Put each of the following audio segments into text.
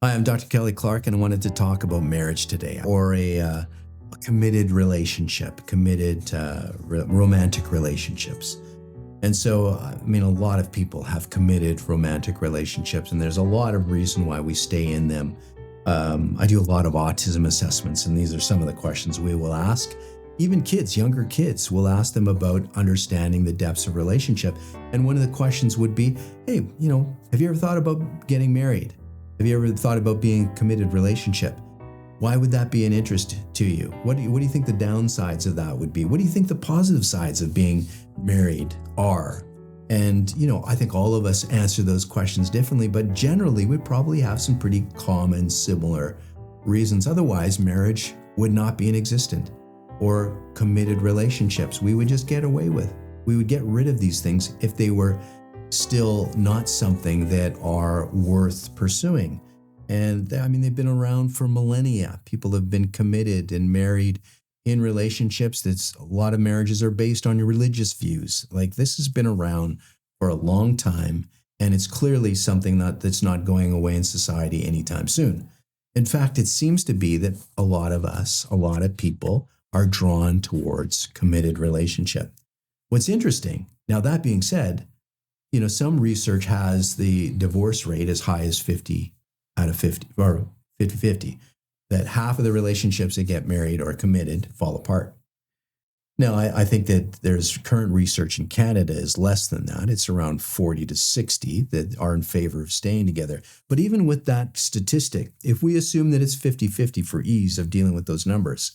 Hi, I'm Dr. Kelly Clarke, and I wanted to talk about marriage today, or a committed relationship, committed romantic relationships. And so, a lot of people have committed romantic relationships, and there's a lot of reason why we stay in them. I do a lot of autism assessments, and these are some of the questions we will ask. Even kids, younger kids, we'll ask them about understanding the depths of relationship. And one of the questions would be, hey, have you ever thought about getting married? Have you ever thought about being a committed relationship? Why would that be an interest to you? What do you think the downsides of that would be? What do you think the positive sides of being married are? And, I think all of us answer those questions differently, but generally we probably have some pretty common, similar reasons. Otherwise, marriage would not be in existence, or committed relationships we would just get away with. We would get rid of these things if they were still not something that are worth pursuing. And they've been around for millennia. People have been committed and married in relationships. A lot of marriages are based on your religious views. Like, this has been around for a long time, and it's clearly something that's not going away in society anytime soon. In fact, it seems to be that a lot of people are drawn towards committed relationship. What's interesting, now that being said, some research has the divorce rate as high as 50 out of 50, or 50-50, that half of the relationships that get married or committed fall apart. Now, I think that there's current research in Canada is less than that. It's around 40 to 60 that are in favor of staying together. But even with that statistic, if we assume that it's 50-50 for ease of dealing with those numbers,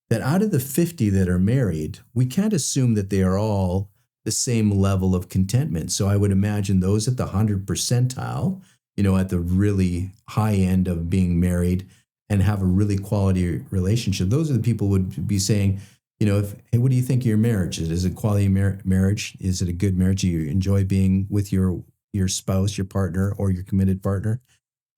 that out of the 50 that are married, we can't assume that they are all the same level of contentment. So I would imagine those at the 100 percentile, at the really high end of being married and have a really quality relationship, those are the people who would be saying, hey, what do you think of your marriage? Is it a quality marriage? Is it a good marriage? Do you enjoy being with your spouse, your partner, or your committed partner?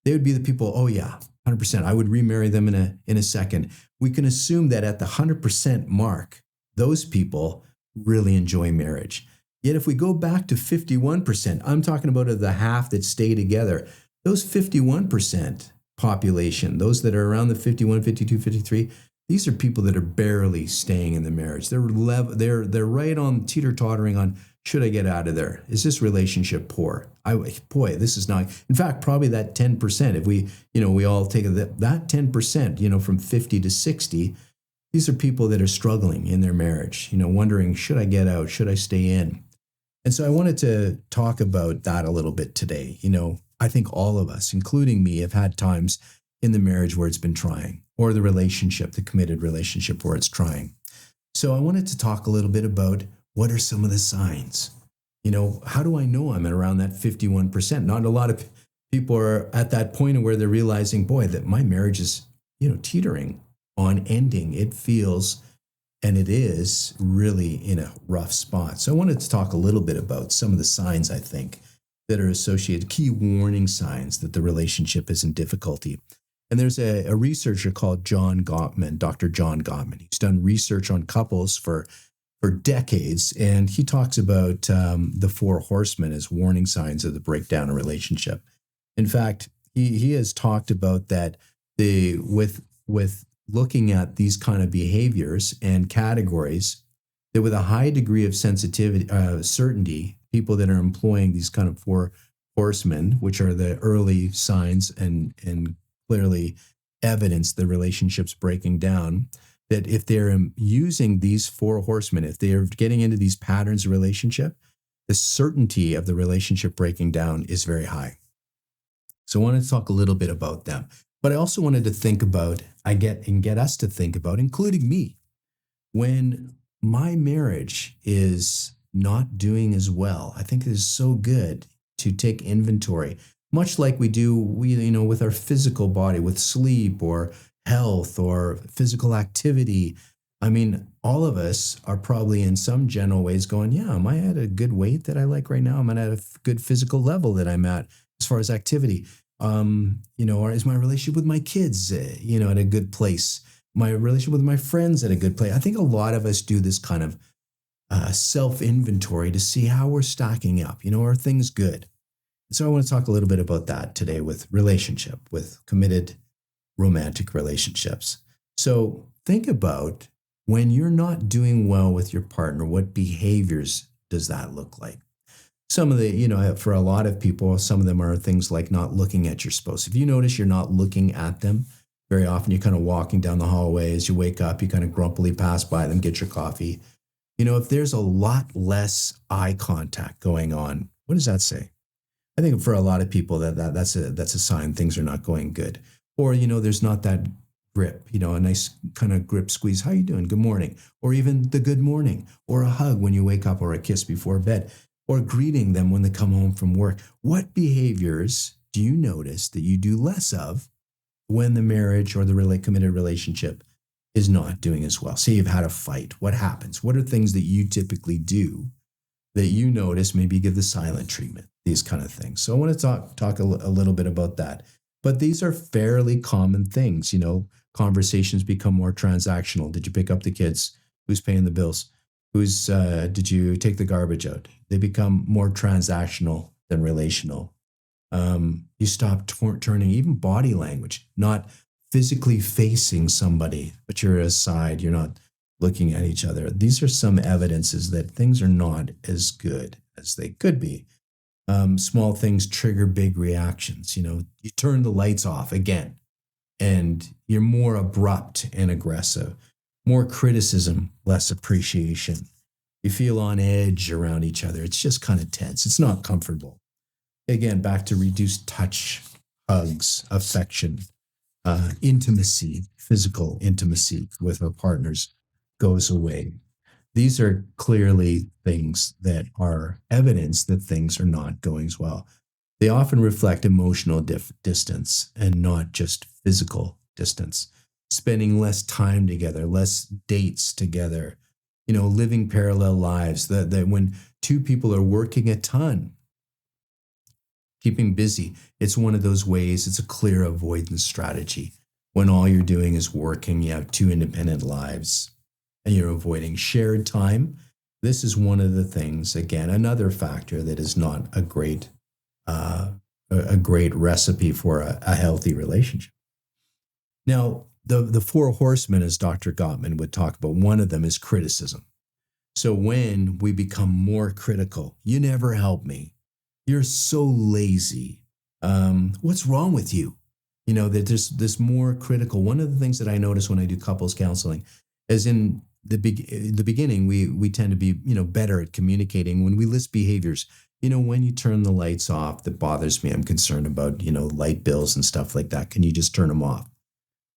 They would be the people, oh yeah, 100%. I would remarry them in a second. We can assume that at the 100% mark, those people really enjoy marriage. Yet if we go back to 51%, I'm talking about the half that stay together, those 51% population, those that are around the 51, 52, 53, these are people that are barely staying in the marriage. They're right on teeter-tottering on, should I get out of there? Is this relationship poor? This is not. In fact, probably that 10%, if we all take that 10%, from 50 to 60, these are people that are struggling in their marriage, wondering, should I get out? Should I stay in? And so I wanted to talk about that a little bit today. I think all of us, including me, have had times in the marriage where it's been trying, or the relationship, the committed relationship where it's trying. So I wanted to talk a little bit about what are some of the signs. How do I know I'm at around that 51%? Not a lot of people are at that point where they're realizing, boy, that my marriage is, teetering on ending. It feels, and it is really in a rough spot. So I wanted to talk a little bit about some of the signs, I think, that are associated, key warning signs that the relationship is in difficulty. And there's a researcher called John Gottman, Dr. John Gottman. He's done research on couples for decades, and he talks about the 4 horsemen as warning signs of the breakdown of relationship. In fact, he has talked about that with looking at these kind of behaviors and categories, that with a high degree of sensitivity, certainty, people that are employing these kind of 4 horsemen, which are the early signs and clearly evidence the relationship's breaking down, that if they're using these 4 horsemen, if they're getting into these patterns of relationship, the certainty of the relationship breaking down is very high. So I wanted to talk a little bit about them. But I also wanted to think about, get us to think about, including me, when my marriage is not doing as well. I think it is so good to take inventory, much like we do, with our physical body, with sleep or health or physical activity. All of us are probably in some general ways going, yeah, am I at a good weight that I like right now? Am I at a good physical level that I'm at as far as activity? Or is my relationship with my kids, at a good place? My relationship with my friends at a good place? I think a lot of us do this kind of self-inventory to see how we're stacking up. Are things good? So I want to talk a little bit about that today with committed romantic relationships. So think about when you're not doing well with your partner, what behaviors does that look like? Some of the, for a lot of people, some of them are things like not looking at your spouse. If you notice you're not looking at them very often, you're kind of walking down the hallway as you wake up, you kind of grumpily pass by them, get your coffee. If there's a lot less eye contact going on, what does that say? I think for a lot of people that's a sign things are not going good. Or, there's not that grip, a nice kind of grip squeeze. How you doing? Good morning. Or even the good morning, or a hug when you wake up, or a kiss before bed, or greeting them when they come home from work. What behaviors do you notice that you do less of when the marriage or the committed relationship is not doing as well? Say you've had a fight. What happens? What are things that you typically do that you notice? Maybe give the silent treatment, these kind of things. So I want to talk a little bit about that. But these are fairly common things. Conversations become more transactional. Did you pick up the kids? Who's paying the bills? Did you take the garbage out? They become more transactional than relational. You stop turning, even body language, not physically facing somebody, but you're aside, you're not looking at each other. These are some evidences that things are not as good as they could be. Small things trigger big reactions. You turn the lights off again, and you're more abrupt and aggressive, more criticism, less appreciation. You feel on edge around each other. It's just kind of tense. It's not comfortable. Again, back to reduced touch, hugs, affection, intimacy, physical intimacy with our partners goes away. These are clearly things that are evidence that things are not going as well. They often reflect emotional distance and not just physical distance. Spending less time together, less dates together, living parallel lives. That when two people are working a ton, keeping busy, it's one of those ways, it's a clear avoidance strategy. When all you're doing is working, you have two independent lives, and you're avoiding shared time. This is one of the things, again, another factor that is not a great recipe for a healthy relationship. Now, the four horsemen, as Dr. Gottman would talk about, one of them is criticism. So when we become more critical, you never help me. You're so lazy. What's wrong with you? That there's this more critical. One of the things that I notice when I do couples counseling is in the beginning, we tend to be, better at communicating when we list behaviors. When you turn the lights off, that bothers me. I'm concerned about, light bills and stuff like that. Can you just turn them off?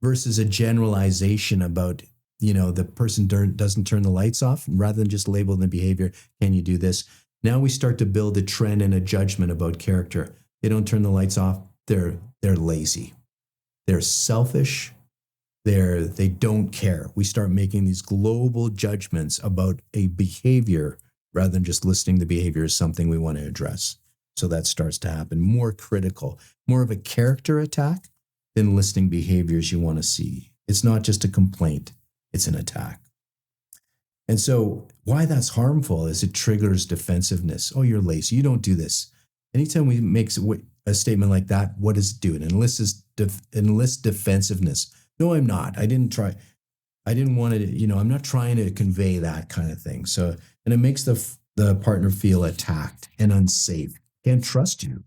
Versus a generalization about, the person doesn't turn the lights off, rather than just label the behavior. Can you do this? Now we start to build a trend and a judgment about character. They don't turn the lights off. They're lazy. They're selfish. They don't care. We start making these global judgments about a behavior rather than just listing the behavior as something we want to address. So that starts to happen. More critical, more of a character attack than listing behaviors you want to see. It's not just a complaint, it's an attack. And so why that's harmful is it triggers defensiveness. Oh, you're lazy. You don't do this. Anytime we make a statement like that, what does it do? It enlists defensiveness. No, I'm not. I didn't try. I didn't want to, I'm not trying to convey that kind of thing. So, and it makes the partner feel attacked and unsafe. Can't trust you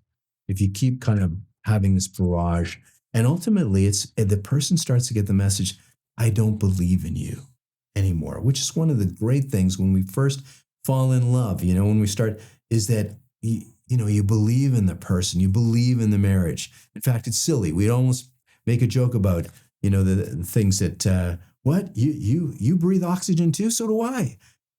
if you keep kind of having this barrage. And ultimately, the person starts to get the message, I don't believe in you anymore, which is one of the great things when we first fall in love, when we start, is that, you believe in the person, you believe in the marriage. In fact, it's silly. We'd almost make a joke about, the things that, what, you breathe oxygen too? So do I.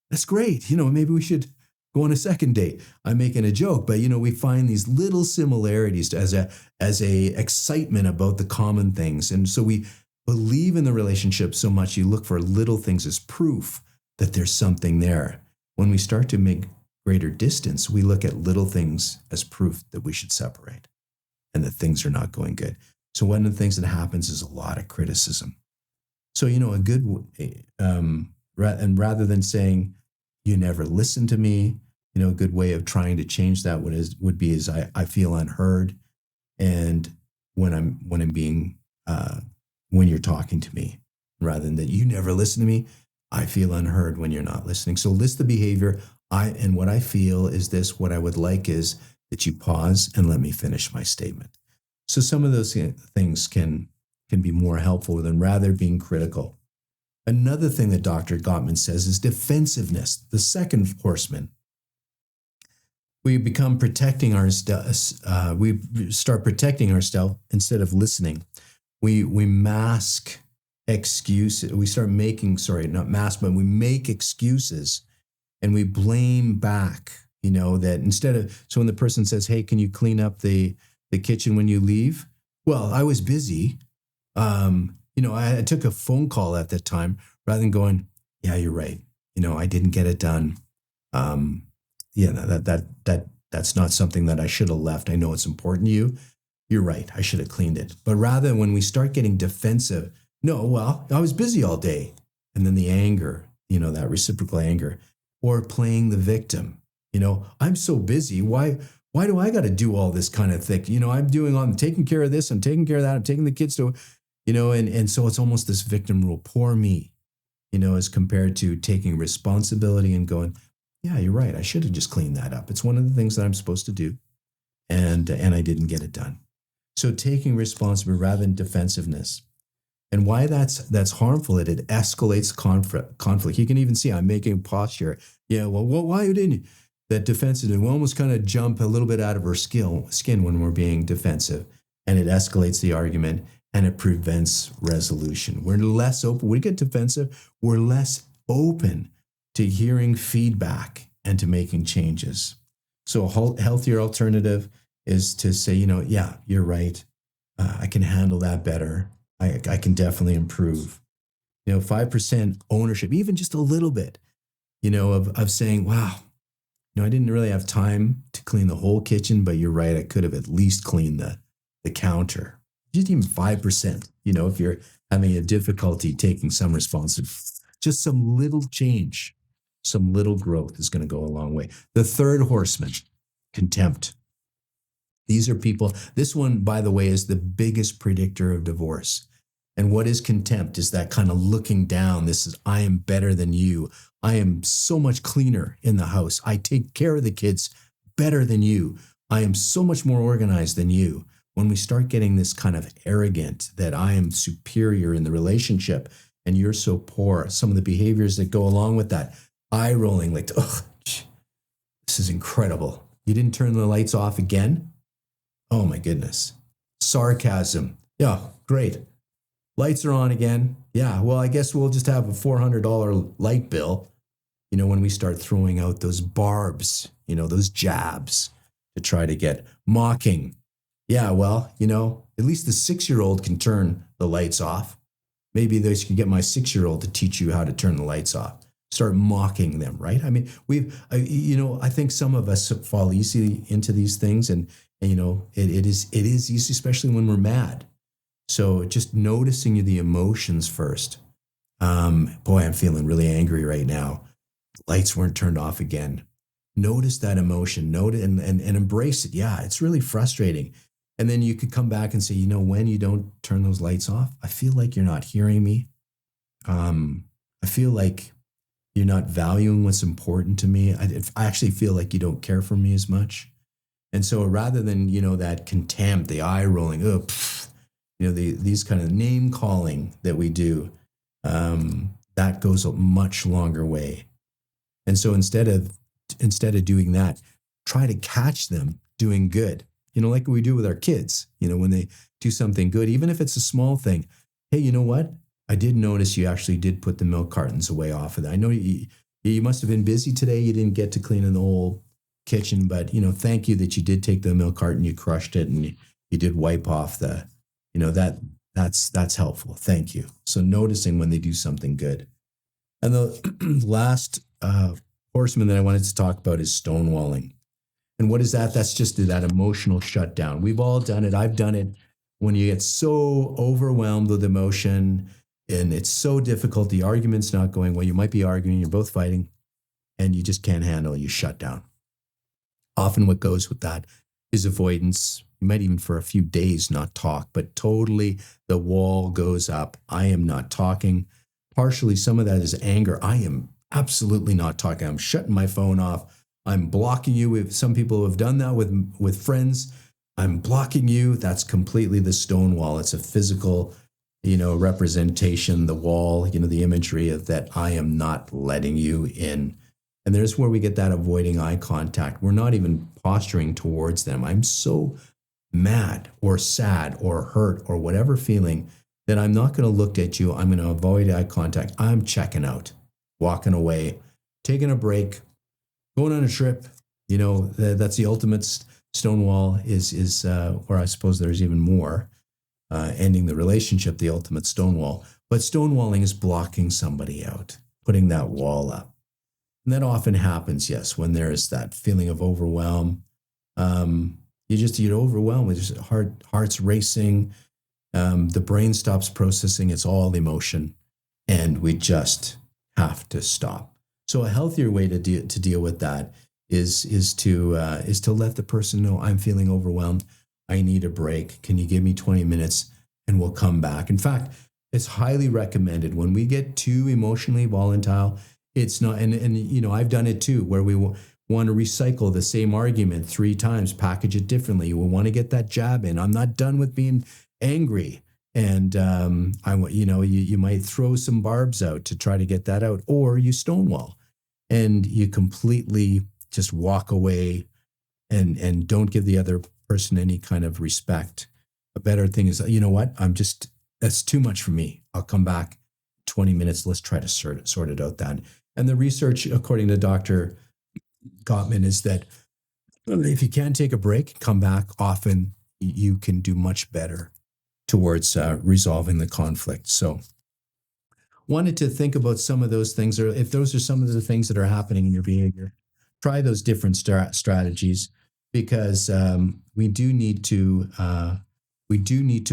That's great. Maybe we should go on a second date. I'm making a joke, but we find these little similarities as a excitement about the common things. And so we believe in the relationship so much, you look for little things as proof that there's something there. When we start to make greater distance, we look at little things as proof that we should separate and that things are not going good. So one of the things that happens is a lot of criticism. So, a good, and rather than saying, you never listen to me, a good way of trying to change that would be I feel unheard, and when I'm being when you're talking to me, rather than that you never listen to me, I feel unheard when you're not listening. So list the behavior. And what I feel is this. What I would like is that you pause and let me finish my statement. So some of those things can be more helpful than rather being critical. Another thing that Dr. Gottman says is defensiveness. The second horseman. We become protecting ourselves. We start protecting ourselves instead of listening. We mask excuses. We start making, not mask, but we make excuses, and we blame back. That instead of, so when the person says, "Hey, can you clean up the kitchen when you leave?" Well, I was busy. I took a phone call at that time, rather than going, "Yeah, you're right. I didn't get it done. That's not something that I should have left. I know it's important to you. You're right. I should have cleaned it." But rather, when we start getting defensive, no, well, I was busy all day. And then the anger, that reciprocal anger, or playing the victim. I'm so busy. Why do I got to do all this kind of thing? I'm taking care of this. I'm taking care of that. I'm taking the kids to, and so it's almost this victim rule. Poor me, as compared to taking responsibility and going, "Yeah, you're right. I should have just cleaned that up. It's one of the things that I'm supposed to do. And I didn't get it done." So taking responsibility rather than defensiveness. And why that's harmful, it escalates conflict. You can even see I'm making posture. Yeah, well, why didn't you? That defensive, we almost kind of jump a little bit out of our skin when we're being defensive. And it escalates the argument, and it prevents resolution. We're less open. When we get defensive, we're less open to hearing feedback and to making changes. So a healthier alternative is to say, yeah, you're right. I can handle that better. I can definitely improve. 5% ownership, even just a little bit, of saying, wow, I didn't really have time to clean the whole kitchen, but you're right. I could have at least cleaned the counter. Just even 5%, if you're having a difficulty taking some responsibility, just some little change, some little growth is going to go a long way. The third horseman, contempt. These are people, this one, by the way, is the biggest predictor of divorce. And what is contempt is that kind of looking down. This is, I am better than you. I am so much cleaner in the house. I take care of the kids better than you. I am so much more organized than you. When we start getting this kind of arrogant that I am superior in the relationship and you're so poor, some of the behaviors that go along with that, eye rolling, like, oh, this is incredible. You didn't turn the lights off again? Oh my goodness. Sarcasm. Yeah, great. Lights are on again. Yeah, well, I guess we'll just have a $400 light bill, when we start throwing out those barbs, those jabs to try to get mocking. Yeah, well, at least the 6-year-old can turn the lights off. Maybe they can get my 6-year-old to teach you how to turn the lights off. Start mocking them, right? I mean, I think some of us fall easily into these things, and it is easy, especially when we're mad. So just noticing the emotions first. Boy, I'm feeling really angry right now. Lights weren't turned off again. Notice that emotion, and embrace it. Yeah, it's really frustrating. And then you could come back and say, when you don't turn those lights off, I feel like you're not hearing me. I feel like you're not valuing what's important to me. I actually feel like you don't care for me as much. And so rather than, that contempt, the eye rolling, these kind of name calling that we do, that goes a much longer way. And so instead of doing that, try to catch them doing good. Like we do with our kids, when they do something good, even if it's a small thing. Hey, you know what? I did notice you actually did put the milk cartons away off of that. I know you must have been busy today. You didn't get to clean in the whole kitchen, but, thank you that you did take the milk carton, you crushed it, and you did wipe off the, that's helpful. Thank you. So noticing when they do something good. And the last horseman that I wanted to talk about is stonewalling. And what is that? That's just that emotional shutdown. We've all done it. I've done it. When you get so overwhelmed with emotion and it's so difficult, the argument's not going well. You might be arguing, you're both fighting, and you just can't handle it. You shut down. Often what goes with that is avoidance. You might even for a few days not talk, but totally the wall goes up. I am not talking. Partially, some of that is anger. I am absolutely not talking. I'm shutting my phone off. I'm blocking you. If some people have done that with friends, I'm blocking you. That's completely the stone wall. It's a physical, representation, the wall, the imagery of that I am not letting you in. And there's where we get that avoiding eye contact. We're not even posturing towards them. I'm so mad or sad or hurt or whatever feeling that I'm not going to look at you. I'm going to avoid eye contact. I'm checking out, walking away, taking a break, going on a trip. That's the ultimate stonewall is or I suppose there's even more, ending the relationship, the ultimate stonewall. But stonewalling is blocking somebody out, putting that wall up. And that often happens, yes, when there is that feeling of overwhelm. You're overwhelmed. Just heart's racing. The brain stops processing. It's all emotion, and we just have to stop. So a healthier way to deal with that is to let the person know, I'm feeling overwhelmed. I need a break. Can you give me 20 minutes and we'll come back? In fact, it's highly recommended when we get too emotionally volatile. It's not, and I've done it too, where we want to recycle the same argument 3 times, package it differently. We want to get that jab in. I'm not done with being angry. And you might throw some barbs out to try to get that out, or you stonewall and you completely just walk away and don't give the other person any kind of respect. A better thing is, you know what? That's too much for me. I'll come back 20 minutes. Let's try to sort it out then. And the research, according to Dr. Gottman, is that if you can take a break, come back often, you can do much better towards resolving the conflict. So wanted to think about some of those things, or if those are some of the things that are happening in your behavior, try those different strategies, because we do need to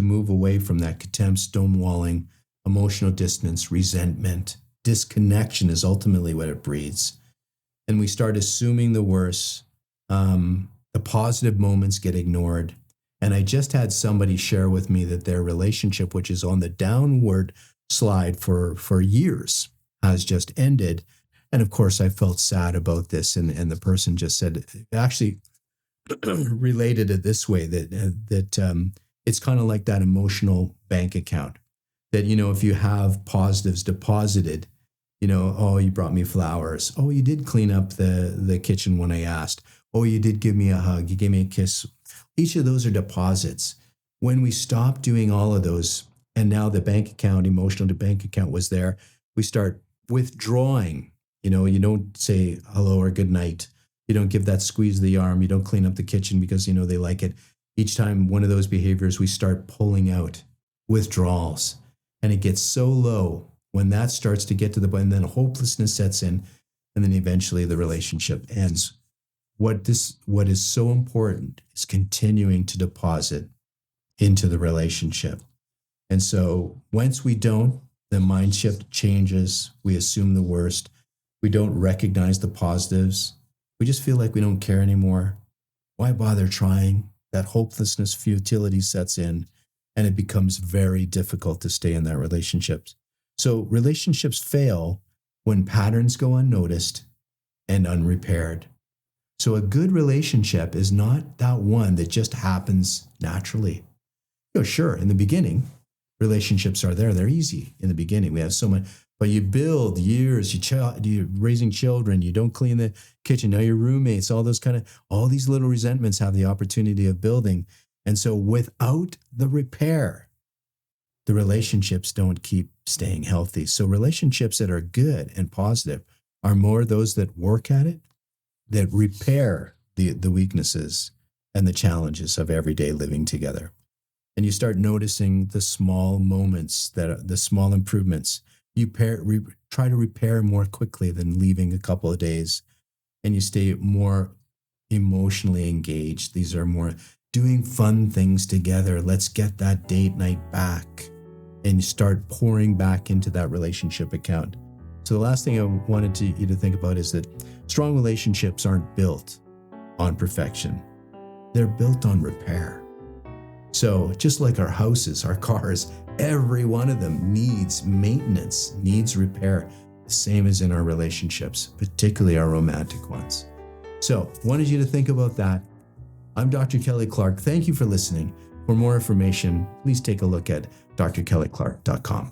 move away from that contempt, stonewalling, emotional distance, resentment. Disconnection is ultimately what it breeds. And we start assuming the worst. The positive moments get ignored. And I just had somebody share with me that their relationship, which is on the downward slide for years, has just ended. And of course, I felt sad about this. And the person just said, actually related it this way, that it's kind of like that emotional bank account. That, if you have positives deposited, oh, you brought me flowers. Oh, you did clean up the kitchen when I asked. Oh, you did give me a hug. You gave me a kiss. Each of those are deposits. When we stop doing all of those, and now the bank account, emotional bank account was there, we start withdrawing. You don't say hello or good night. You don't give that squeeze of the arm. You don't clean up the kitchen because, they like it. Each time one of those behaviors, we start pulling out withdrawals. And it gets so low when that starts to get to the point, and then hopelessness sets in, and then eventually the relationship ends. What is so important is continuing to deposit into the relationship. And so once we don't, the mind shift changes. We assume the worst. We don't recognize the positives. We just feel like we don't care anymore. Why bother trying? That hopelessness, futility sets in. And it becomes very difficult to stay in that relationship. So relationships fail when patterns go unnoticed and unrepaired. So a good relationship is not that one that just happens naturally. Sure, in the beginning, relationships are there. They're easy in the beginning. We have so much, but you build years, you're raising children, you don't clean the kitchen, now your roommates, all these little resentments have the opportunity of building. And so without the repair, the relationships don't keep staying healthy. So relationships that are good and positive are more those that work at it, that repair the weaknesses and the challenges of everyday living together. And you start noticing the small moments, the small improvements. You try to repair more quickly than leaving a couple of days, and you stay more emotionally engaged. These are more doing fun things together. Let's get that date night back, and you start pouring back into that relationship account. So the last thing I wanted you to think about is that strong relationships aren't built on perfection. They're built on repair. So just like our houses, our cars, every one of them needs maintenance, needs repair, the same as in our relationships, particularly our romantic ones. So wanted you to think about that. I'm Dr. Kelly Clarke. Thank you for listening. For more information, please take a look at drkellyclarke.com.